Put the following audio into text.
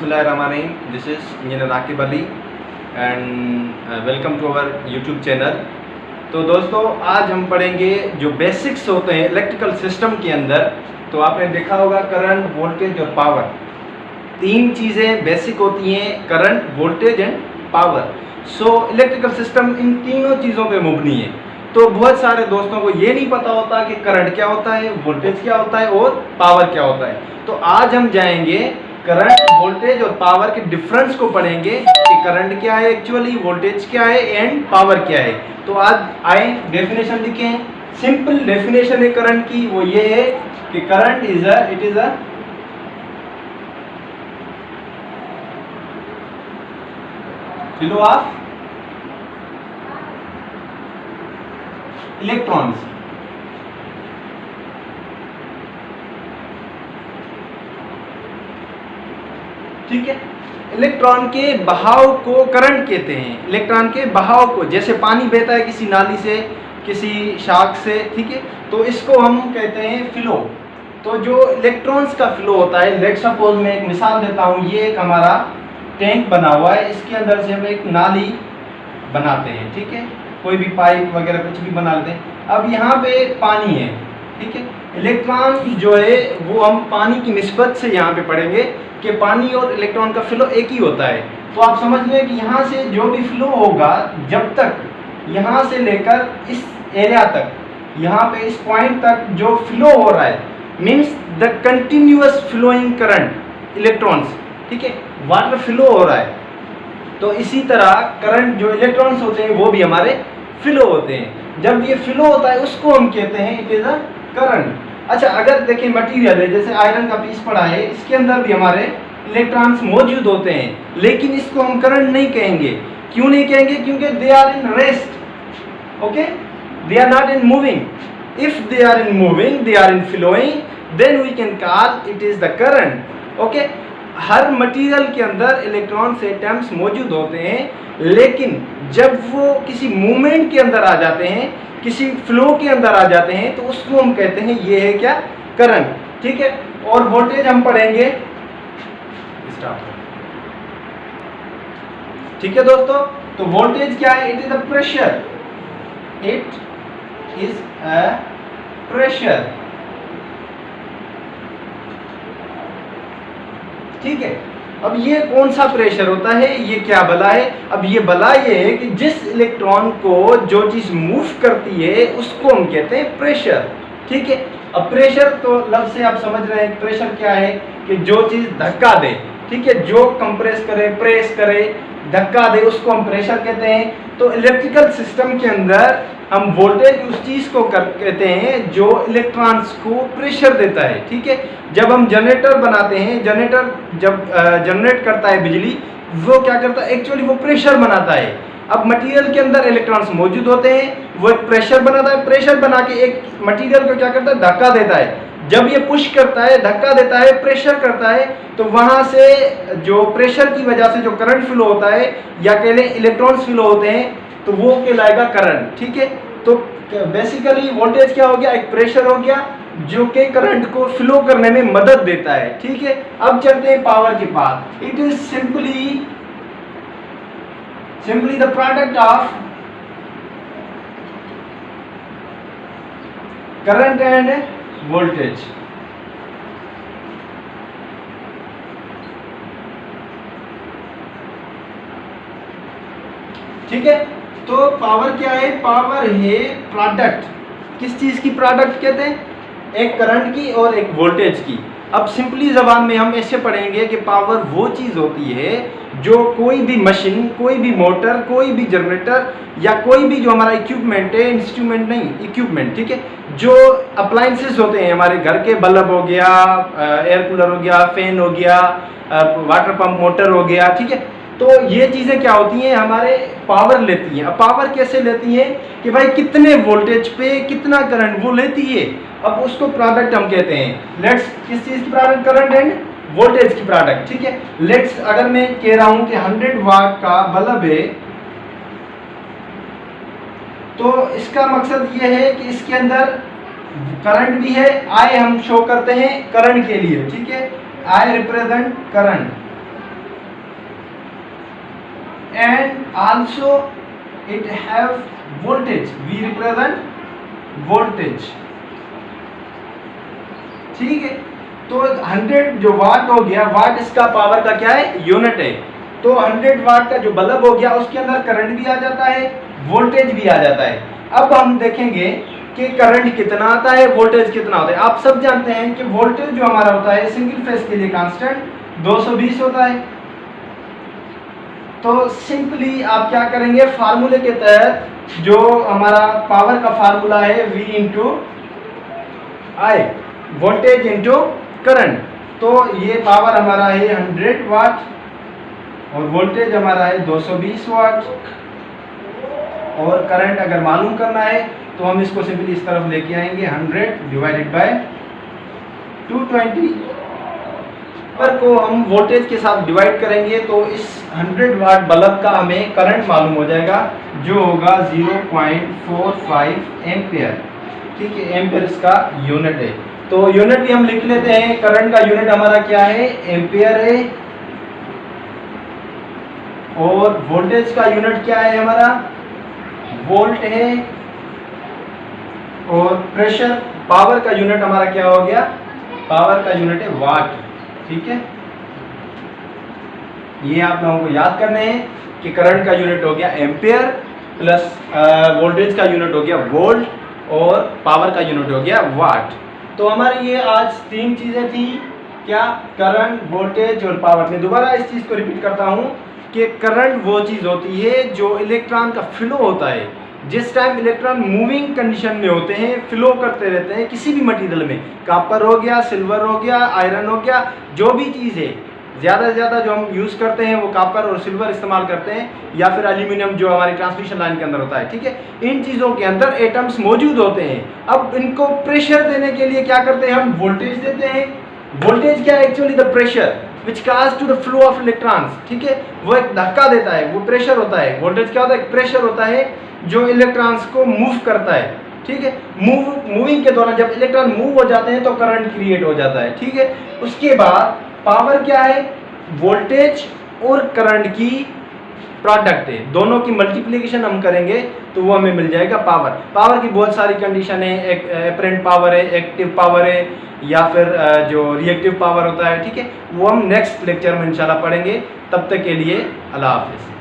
Bismillahirrahmanirrahim. This is Engineer Aqib Ali and welcome to our YouTube channel. तो दोस्तों आज हम पढ़ेंगे जो बेसिक्स होते हैं इलेक्ट्रिकल सिस्टम के अंदर। तो आपने देखा होगा करंट, वोल्टेज और पावर, तीन चीज़ें बेसिक होती हैं, current, voltage and power. So electrical system in तीनों चीज़ों पे मुबनी है। तो बहुत सारे दोस्तों को ये नहीं पता होता कि करंट क्या होता है, वोल्टेज क्या होता है और पावर क्या होता है। तो आज हम जाएंगे करंट, वोल्टेज और पावर के डिफरेंस को पढ़ेंगे कि करंट क्या है एक्चुअली, वोल्टेज क्या है एंड पावर क्या है। तो आज आए डेफिनेशन लिखें। सिंपल डेफिनेशन है करंट की, वो ये है कि current is a flow of electrons. ठीक है, इलेक्ट्रॉन के बहाव को करंट कहते हैं। इलेक्ट्रॉन के बहाव को, जैसे पानी बहता है किसी नाली से, किसी शाख से, ठीक है, तो इसको हम कहते हैं फ्लो। तो जो इलेक्ट्रॉन्स का फ्लो होता है, लेट सपोज मैं एक मिसाल देता हूँ, ये एक हमारा टैंक बना हुआ है, इसके अंदर से हम एक नाली बनाते हैं, ठीक है, कोई भी पाइप वगैरह कुछ भी बना लेते हैं। अब यहाँ पे पानी है, ठीक है, इलेक्ट्रॉन जो है वो हम पानी की निस्बत से यहाँ पे पढ़ेंगे कि पानी और इलेक्ट्रॉन का फ्लो एक ही होता है। तो आप समझ लें कि यहाँ से जो भी फ्लो होगा, जब तक यहाँ से लेकर इस एरिया तक, यहाँ पे इस पॉइंट तक जो फ्लो हो रहा है, means the continuous flowing current electrons, ठीक है, वाटर फ्लो हो रहा है। तो इसी तरह करंट जो इलेक्ट्रॉन्स होते हैं वो भी हमारे फ्लो होते हैं। जब ये फ्लो होता है उसको हम कहते हैं इट इज अ करंट। अच्छा, अगर देखिए मटेरियल है, जैसे आयरन का पीस पड़ा है, इसके अंदर भी हमारे इलेक्ट्रॉन्स मौजूद होते हैं, लेकिन इसको हम करंट नहीं कहेंगे। क्यों नहीं कहेंगे? क्योंकि they are in rest, okay, they are not in moving. If they are in moving, they are in flowing, then we can call it is the current. Okay, हर मटेरियल के अंदर इलेक्ट्रॉन्स एटम्स मौजूद होते हैं, लेकिन जब वो किसी मूवमेंट के अंदर आ जाते हैं, किसी फ्लो के अंदर आ जाते हैं, तो उसको हम कहते हैं ये है क्या? करंट। ठीक है, और वोल्टेज हम पढ़ेंगे। ठीक है दोस्तों, तो वोल्टेज क्या है? It is a pressure, it is a pressure. ठीक है, अब ये कौन सा प्रेशर होता है, ये क्या बला है? अब ये बला ये है कि जिस इलेक्ट्रॉन को जो चीज मूव करती है उसको हम कहते हैं प्रेशर। ठीक है, अब प्रेशर तो लफ्ज से आप समझ रहे हैं प्रेशर क्या है, कि जो चीज धक्का दे, ठीक है, जो कंप्रेस करे, प्रेस करे, धक्का दे, उसको हम प्रेशर कहते हैं। तो इलेक्ट्रिकल सिस्टम के अंदर हम वोल्टेज उस चीज को कहते हैं जो इलेक्ट्रॉन्स को प्रेशर देता है। ठीक है, जब हम जनरेटर बनाते हैं, जनरेटर जब जनरेट करता है बिजली, वो क्या करता है? एक्चुअली वो प्रेशर बनाता है। अब मटेरियल के अंदर इलेक्ट्रॉन्स मौजूद होते हैं, वो एक प्रेशर बनाता है, प्रेशर बना के एक मटेरियल को क्या करता है? धक्का देता है। जब ये पुश करता है, धक्का देता है, प्रेशर करता है, तो वहां से जो प्रेशर की वजह से जो करंट फ्लो होता है, या कह लें इलेक्ट्रॉन्स फ्लो होते हैं, तो वो कहलाएगा करंट। ठीक है, तो बेसिकली वोल्टेज क्या हो गया? एक प्रेशर हो गया जो कि करंट को फ्लो करने में मदद देता है। ठीक है, अब चलते हैं पावर के पास। It is simply the product of current and voltage. ठीक है, तो पावर क्या है? पावर है प्रोडक्ट। किस चीज की प्रोडक्ट कहते हैं? एक करंट की और एक वोल्टेज की। अब सिंपली जबान में हम ऐसे पढ़ेंगे कि पावर वो चीज होती है जो कोई भी मशीन, कोई भी मोटर, कोई भी जनरेटर, या कोई भी जो हमारा इक्विपमेंट है, इंस्ट्रूमेंट नहीं, इक्विपमेंट, ठीक है, जो अप्लायंसेस होते हैं हमारे घर के, बल्ब हो गया, एयर कूलर हो गया, फैन हो गया, वाटर पंप मोटर हो गया, ठीक है, तो ये चीज़ें क्या होती हैं? हमारे पावर लेती हैं। अब पावर कैसे लेती हैं कि भाई कितने वोल्टेज पे कितना करंट वो लेती है। अब उसको प्रोडक्ट हम कहते हैं। लेट्स, किस चीज़ की प्रोडक्ट? करंट एंड वोल्टेज की प्रोडक्ट। ठीक है, लेट्स अगर मैं कह रहा हूं कि 100 वाट का बल्ब है, तो इसका मकसद ये है कि इसके अंदर करंट भी है। आई हम शो करते हैं करंट के लिए, ठीक है, I represent current, and also it have voltage, we represent voltage, ठीक है। तो 100 जो वाट हो गया, वाट इसका पावर का क्या है, यूनिट है। तो 100 वाट का जो बल्ब हो गया उसके अंदर करंट भी आ जाता है, वोल्टेज भी आ जाता है। अब हम देखेंगे कि करंट कितना आता है, वोल्टेज कितना होता है। आप सब जानते हैं कि वोल्टेज जो हमारा होता है सिंगल फेज के लिए कांस्टेंट 220 होता है। तो सिंपली आप क्या करेंगे, फार्मूले के तहत जो हमारा पावर का फार्मूला है V इंटू आई, वोल्टेज इंटू करंट। तो ये पावर हमारा है 100 वाट और वोल्टेज हमारा है 220 वाट, और करंट अगर मालूम करना है तो हम इसको सिंपली इस तरफ लेके आएंगे, 100 डिवाइडेड बाय 220 पर को हम वोल्टेज के साथ डिवाइड करेंगे तो इस 100 वाट बल्ब का हमें करंट मालूम हो जाएगा जो होगा 0.45 एम्पियर, ठीक है। एम्पियर इसका यूनिट है। तो यूनिट भी हम लिख लेते हैं, करंट का यूनिट हमारा क्या है, एम्पियर है, और वोल्टेज का यूनिट क्या है हमारा, वोल्ट है, और प्रेशर पावर का यूनिट हमारा क्या हो गया, पावर का यूनिट है वाट, ठीक है। ये आप लोगों को याद करने हैं कि करंट का यूनिट हो गया एम्पियर, प्लस वोल्टेज का यूनिट हो गया वोल्ट, और पावर का यूनिट हो गया वाट। तो हमारी ये आज 3 चीजें थी, क्या, करंट, वोल्टेज और पावर। मैं दोबारा इस चीज को रिपीट करता हूं कि करंट वो चीज होती है जो इलेक्ट्रॉन का फ्लो होता है। जिस टाइम इलेक्ट्रॉन मूविंग कंडीशन में होते हैं, फ्लो करते रहते हैं किसी भी मटेरियल में, कॉपर हो गया, सिल्वर हो गया, आयरन हो गया, जो भी चीज़ है, ज़्यादा से ज़्यादा जो हम यूज़ करते हैं वो कॉपर और सिल्वर इस्तेमाल करते हैं, या फिर एल्यूमिनियम जो हमारी ट्रांसमिशन लाइन के अंदर होता है, ठीक है। इन चीज़ों के अंदर एटम्स मौजूद होते हैं। अब इनको प्रेशर देने के लिए क्या करते हैं, हम वोल्टेज देते हैं। वोल्टेज क्या है, actually the pressure which cause to the flow of electrons, ठीक है। वो एक धक्का देता है, वो प्रेशर होता है। वोल्टेज क्या होता है, प्रेशर होता है जो इलेक्ट्रॉन्स को मूव करता है, ठीक है। मूविंग के दौरान जब इलेक्ट्रॉन मूव हो जाते हैं तो करंट क्रिएट हो जाता है, ठीक है। उसके बाद पावर क्या है, वोल्टेज और करंट की प्रोडक्ट है, दोनों की मल्टीप्लिकेशन हम करेंगे तो वो हमें मिल जाएगा पावर। पावर की बहुत सारी कंडीशन है, एक एपरेंट पावर है, एक्टिव पावर है, या फिर जो रिएक्टिव पावर होता है, ठीक है। वो हम नेक्स्ट लेक्चर में इंशाल्लाह पढ़ेंगे। तब तक के लिए अल्लाह हाफिज़।